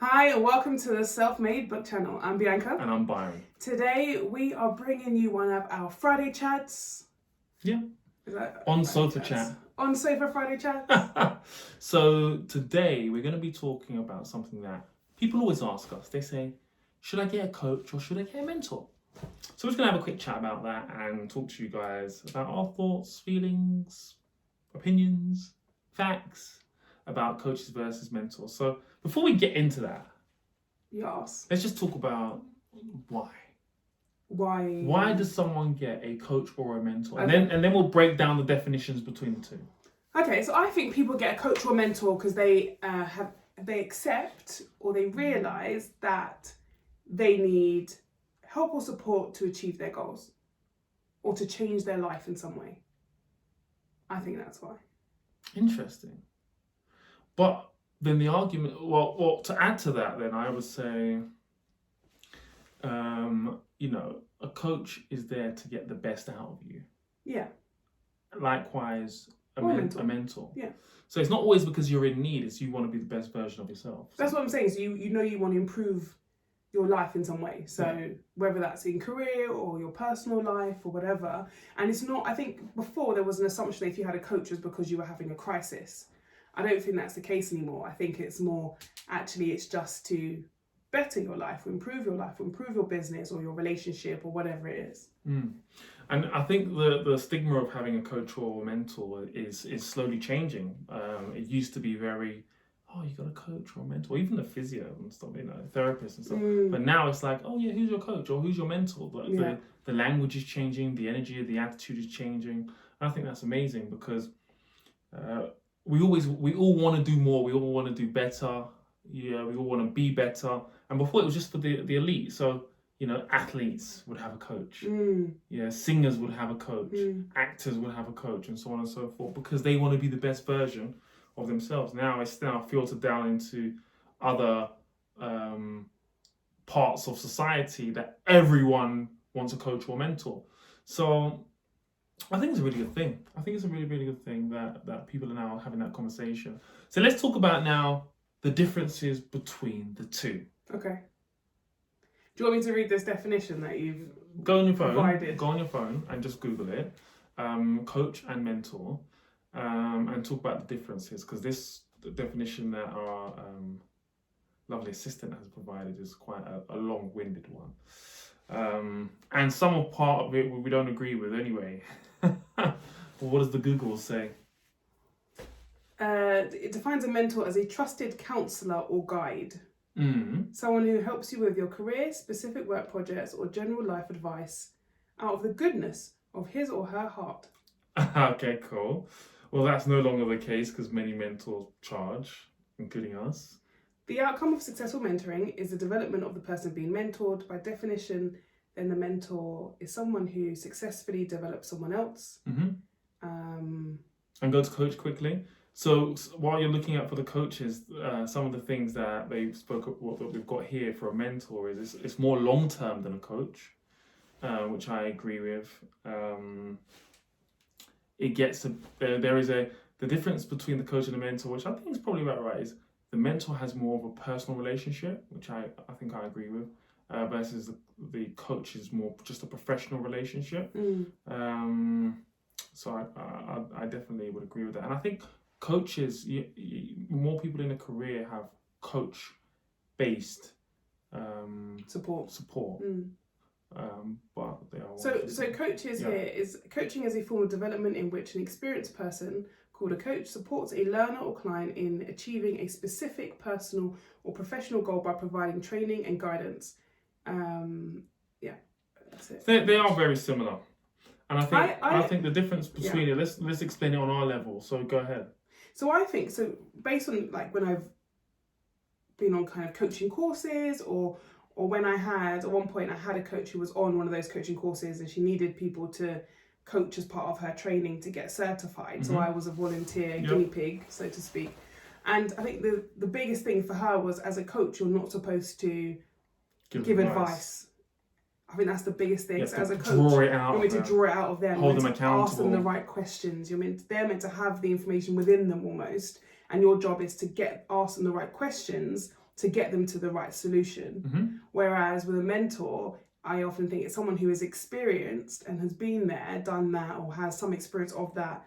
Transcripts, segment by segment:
Hi and welcome to the Self-Made Book Channel. I'm Bianca. And I'm Byron. Today we are bringing you one of our Friday chats. Yeah. Is that On Friday Sofa chats? Chat. On Sofa Friday chats. So today we're going to be talking about something that people always ask us. They say, should I get a coach or should I get a mentor? So we're just going to have a quick chat about that and talk to you guys about our thoughts, feelings, opinions, facts about coaches versus mentors. So before we get into that, Yes. let's just talk about why. Why? Why does someone get a coach or a mentor? And Okay. then we'll break down the definitions between the two. Okay, so I think people get a coach or a mentor because they accept or they realise that they need help or support to achieve their goals or to change their life in some way. I think that's why. Interesting. But then the argument, well, to add to that, then I would say, a coach is there to get the best out of you. Yeah. Likewise, a mentor. Yeah. So it's not always because you're in need, it's you want to be the best version of yourself. So. That's what I'm saying. So you want to improve your life in some way. So whether that's in career or your personal life or whatever. And it's not, I think before there was an assumption that if you had a coach was because you were having a crisis. I don't think that's the case anymore. I think it's more, actually it's just to better your life, or improve your business or your relationship or whatever it is. Mm. And I think the stigma of having a coach or a mentor is slowly changing. It used to be very, you got a coach or a mentor, even a physio and stuff, therapist and stuff. But now it's like, who's your coach or who's your mentor? The language is changing, the energy, the attitude is changing. And I think that's amazing because we all want to do more, we all want to do better. We all want to be better. And before it was just for the elite. So, athletes would have a coach. Singers would have a coach. Actors would have a coach, and so on and so forth, because they want to be the best version of themselves. Now it's filtered down into other parts of society that everyone wants a coach or mentor. So I think it's a really good thing. I think it's a really, really good thing that people are now having that conversation. So let's talk about now the differences between the two. Okay. Do you want me to read this definition that you've Go on your phone. provided? Go on your phone and just Google it. Coach and mentor. And talk about the differences, because the definition that our lovely assistant has provided is quite a long-winded one. And some part of it we don't agree with anyway. Well, what does the Google say? It defines a mentor as a trusted counsellor or guide. Someone who helps you with your career, specific work projects, or general life advice out of the goodness of his or her heart. Okay, cool. Well, that's no longer the case because many mentors charge, including us. The outcome of successful mentoring is the development of the person being mentored. By definition, then the mentor is someone who successfully develops someone else. And go to coach quickly. So while you're looking at for the coaches, some of the things that they spoke of, what we've got here for a mentor is it's more long-term than a coach, which I agree with. The difference between the coach and the mentor, which I think is probably about right, is the mentor has more of a personal relationship, which I think I agree with, versus the coach is more just a professional relationship. So I definitely would agree with that. And I think coaches, more people in a career have coach-based support. But they are so coaches here is coaching as a form of development in which an experienced person called a coach supports a learner or client in achieving a specific personal or professional goal by providing training and guidance. That's it. They are very similar. And I think the difference between it, let's explain it on our level. So go ahead. So I think, based on when I've been on kind of coaching courses or when at one point I had a coach who was on one of those coaching courses and she needed people to coach as part of her training to get certified. So I was a volunteer guinea pig, so to speak. And I think the biggest thing for her was, as a coach, you're not supposed to give advice. I think that's the biggest thing. So as a coach, you're meant to draw it out of them. Hold them accountable. Ask them the right questions. They're meant to have the information within them almost. And your job is to ask them the right questions to get them to the right solution. Whereas with a mentor, I often think it's someone who is experienced and has been there, done that, or has some experience of that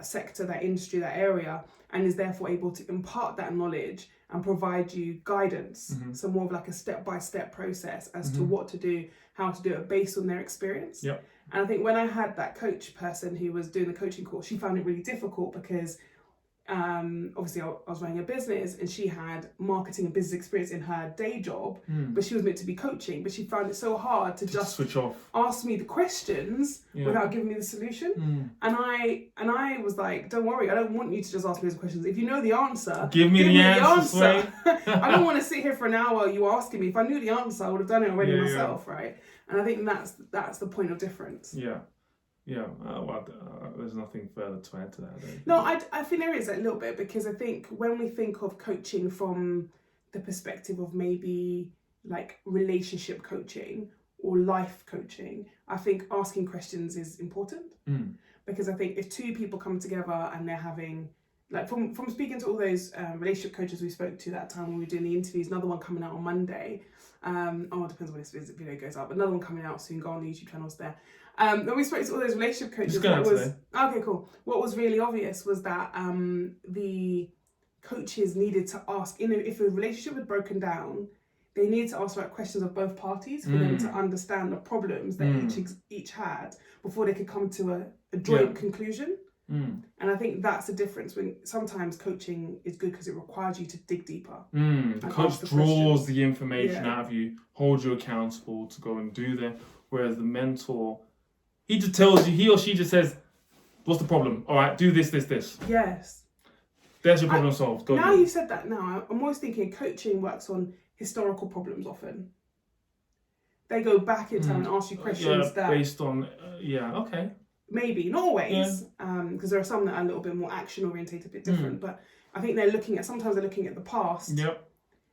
sector, that industry, that area, and is therefore able to impart that knowledge and provide you guidance. So more of like a step-by-step process as to what to do, how to do it based on their experience. Yep. And I think when I had that coach person who was doing the coaching course, she found it really difficult because obviously I was running a business and she had marketing and business experience in her day job, but she was meant to be coaching, but she found it so hard to just switch off, ask me the questions without giving me the solution. And I was like, don't worry, I don't want you to just ask me those questions. If you know the answer, give me the answer. I don't want to sit here for an hour you asking me. If I knew the answer, I would have done it already myself, right? And I think that's the point of difference. There's nothing further to add to that. I think there is a little bit, because I think when we think of coaching from the perspective of maybe like relationship coaching or life coaching, I think asking questions is important. Because I think if two people come together and they're having, like from speaking to all those relationship coaches we spoke to that time when we were doing the interviews, another one coming out on Monday. It depends when this video goes up, but another one coming out soon. Go on the YouTube channels there. When we spoke to all those relationship coaches, okay, cool. What was really obvious was that the coaches needed to ask, if a relationship had broken down, they needed to ask the right questions of both parties for them to understand the problems that each had before they could come to a joint conclusion. And I think that's the difference. When sometimes coaching is good because it requires you to dig deeper. The coach draws the information out of you, holds you accountable to go and do that. Whereas the mentor, he just tells you, he or she just says, what's the problem? All right, do this. Yes. There's your problem solved. Now you said that, I'm always thinking coaching works on historical problems often. They go back in time and ask you questions that... based on, okay. Maybe, not always, because there are some that are a little bit more action orientated, a bit different. But I think sometimes they're looking at the past,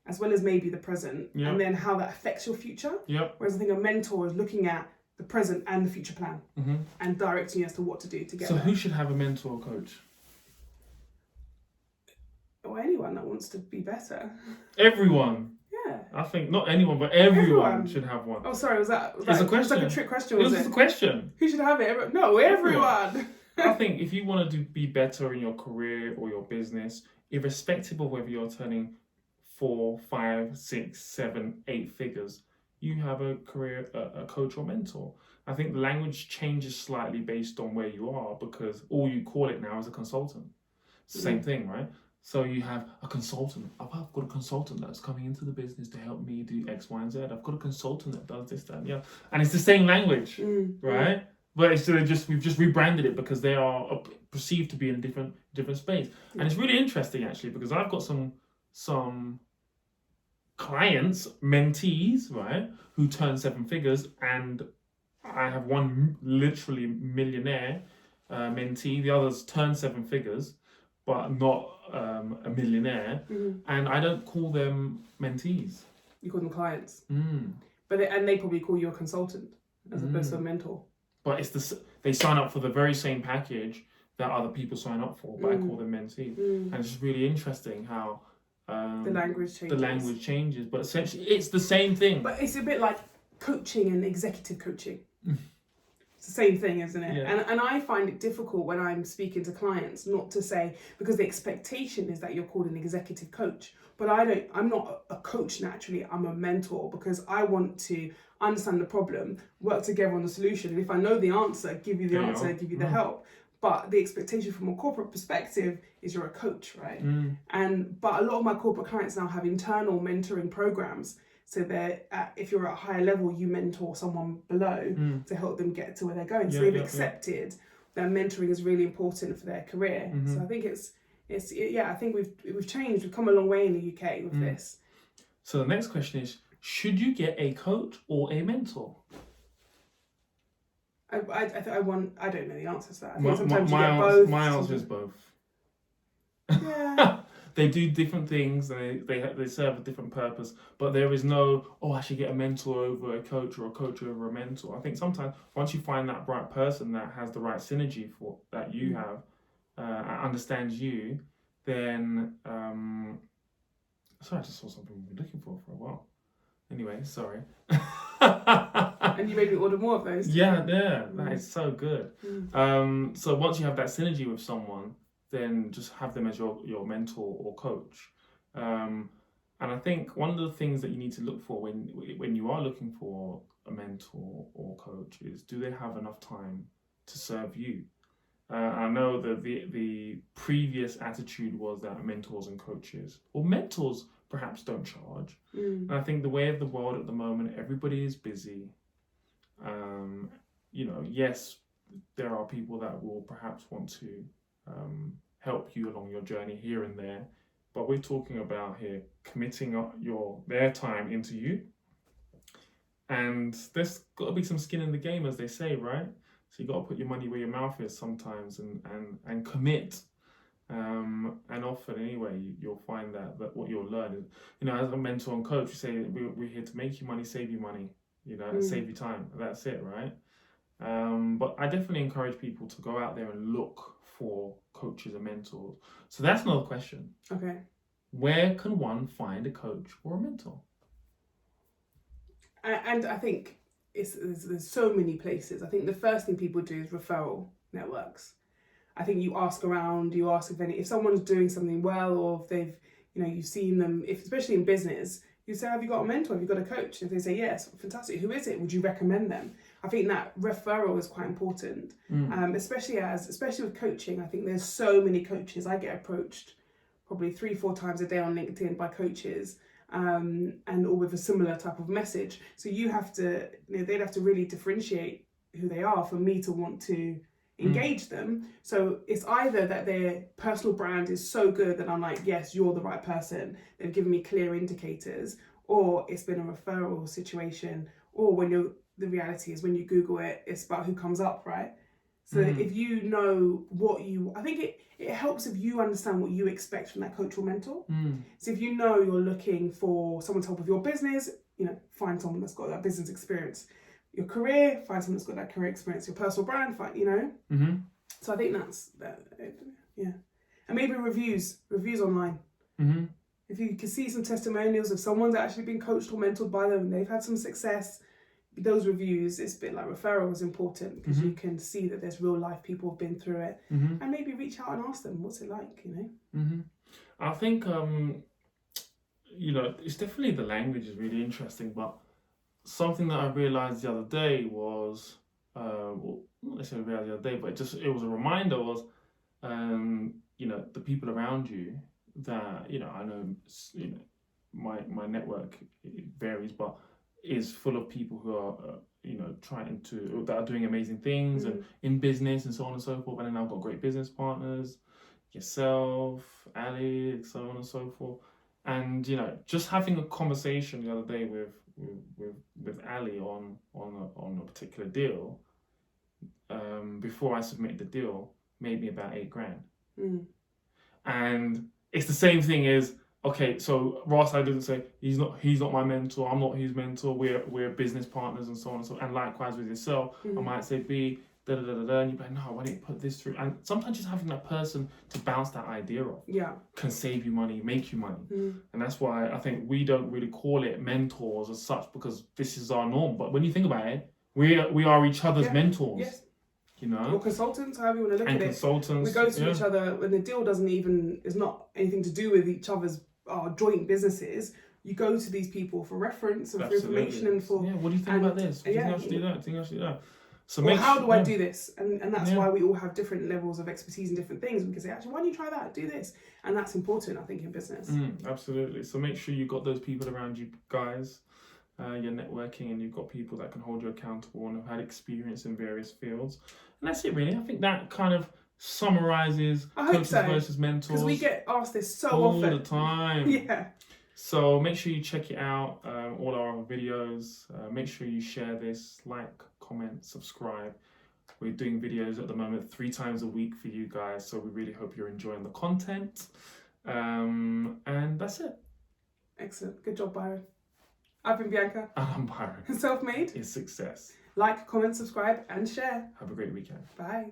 as well as maybe the present, and then how that affects your future. Whereas I think a mentor is looking at the present and the future plan, and directing you as to what to do to get there. So who should have a mentor or coach? Or anyone that wants to be better. Everyone. Yeah. I think not anyone, but everyone should have one. Oh, sorry, was that it's a question. It's like a trick question, was it? It was a question. Who should have it? No, everyone. I think if you want to be better in your career or your business, irrespective of whether you're turning 4, 5, 6, 7, 8 figures, you have a coach or mentor. I think the language changes slightly based on where you are, because all you call it now is a consultant. It's the same thing, right? So you have a consultant. I've got a consultant that's coming into the business to help me do X, Y, and Z. I've got a consultant that does this, that, and it's the same language, right? But it's we've just rebranded it because they are perceived to be in a different space, and it's really interesting actually, because I've got some clients, mentees, right, who turn 7 figures, and I have one literally millionaire mentee. The others turn 7 figures, but not a millionaire, and I don't call them mentees. You call them clients. But they probably call you a consultant as opposed to a mentor. But they sign up for the very same package that other people sign up for, but I call them mentees. And it's just really interesting how the language changes. But essentially it's the same thing. But it's a bit like coaching and executive coaching. It's the same thing, isn't it? Yeah. And I find it difficult when I'm speaking to clients not to say, because the expectation is that you're called an executive coach. But I'm not a coach naturally, I'm a mentor, because I want to understand the problem, work together on the solution. And if I know the answer, give you the answer, give you the help. But the expectation from a corporate perspective is you're a coach, right? But a lot of my corporate clients now have internal mentoring programs. So if you're at a higher level, you mentor someone below to help them get to where they're going. So they've accepted that mentoring is really important for their career. So I think I think we've changed. We've come a long way in the UK with this. So the next question is, should you get a coach or a mentor? I don't know the answer to that. I think sometimes you get both. My answer is both. Yeah. They do different things, and they serve a different purpose. But there is no, I should get a mentor over a coach or a coach over a mentor. I think sometimes once you find that right person that has the right synergy for that you have, understands you, then Sorry, I just saw something we've been looking for a while. Anyway, sorry. And you made me order more of those. Yeah, that is so good. Mm. So once you have that synergy with someone, then just have them as your mentor or coach. And I think one of the things that you need to look for when you are looking for a mentor or coach is, do they have enough time to serve you? I know that the previous attitude was that mentors and coaches, or mentors perhaps, don't charge. And I think the way of the world at the moment, everybody is busy. Yes, there are people that will perhaps want to help you along your journey here and there, but we're talking about here committing their time into you, and there's got to be some skin in the game, as they say, right? So you got to put your money where your mouth is sometimes, and commit. And often anyway, you'll find that what you'll learn is, as a mentor and coach, you say we're here to make you money, save you money, save you time. That's it, right? But I definitely encourage people to go out there and look for coaches and mentors. So that's another question. Okay. Where can one find a coach or a mentor? And I think there's so many places. I think the first thing people do is referral networks. I think you ask around, you ask if someone's doing something well, or if they've, you've seen them, especially in business, you say, have you got a mentor? Have you got a coach? If they say yes, fantastic. Who is it? Would you recommend them? I think that referral is quite important, especially with coaching. I think there's so many coaches. I get approached probably 3-4 times a day on LinkedIn by coaches, and all with a similar type of message. So you have to, they'd have to really differentiate who they are for me to want to engage them. So it's either that their personal brand is so good that I'm like, yes, you're the right person, they've given me clear indicators, or it's been a referral situation, or the reality is when you Google it, it's about who comes up, right? So if you know I think it helps if you understand what you expect from that coach or mentor. So if you know you're looking for someone to help with your business, find someone that's got that business experience. Your career, find someone that's got that career experience. Your personal brand, So I think that's that. Yeah, and maybe reviews online. If you can see some testimonials of someone that's actually been coached or mentored by them and they've had some success, those reviews, it's a bit like referral is important, because you can see that there's real life people who've been through it, and maybe reach out and ask them what's it like. I think it's definitely, the language is really interesting, but something that I realized the other day was, not necessarily realized the other day, but it was a reminder, was, the people around you that, I know, my network, it varies, but is full of people who are, that are doing amazing things and in business and so on and so forth. And then I've got great business partners, yourself, Ali, so on and so forth. And, just having a conversation the other day with Ali on a particular deal, before I submitted the deal, made me about $8,000. And it's the same thing as, okay, so Ross, I didn't say he's not my mentor, I'm not his mentor, we're business partners and so on and so on. And likewise with yourself, I might say B, and you're like, no, why didn't you put this through? And sometimes just having that person to bounce that idea off can save you money, make you money. And that's why I think we don't really call it mentors as such, because this is our norm. But when you think about it, we are each other's mentors. Yes. Or consultants, however you want to look at it. Consultants. We go to each other when the deal is not anything to do with each other's joint businesses. You go to these people for reference and for information and for... Yeah, what do you think about this? What do you think I should do that? Do you think I should do that? So how do I do this? And that's why we all have different levels of expertise in different things. We can say, actually, why don't you try that? Do this. And that's important, I think, in business. Absolutely. So make sure you've got those people around you, guys. You're networking and you've got people that can hold you accountable and have had experience in various fields. And that's it, really. I think that kind of summarizes coaches versus mentors. Because we get asked this so all often. the time. Yeah. So make sure you check it out, all our videos. Make sure you share this, like, comment, subscribe. We're doing videos at the moment 3 times a week for you guys, so we really hope you're enjoying the content. And that's it. Excellent. Good job, Byron. I've been Bianca. And I'm Byron. Self-made is success. Like, comment, subscribe, and share. Have a great weekend. Bye.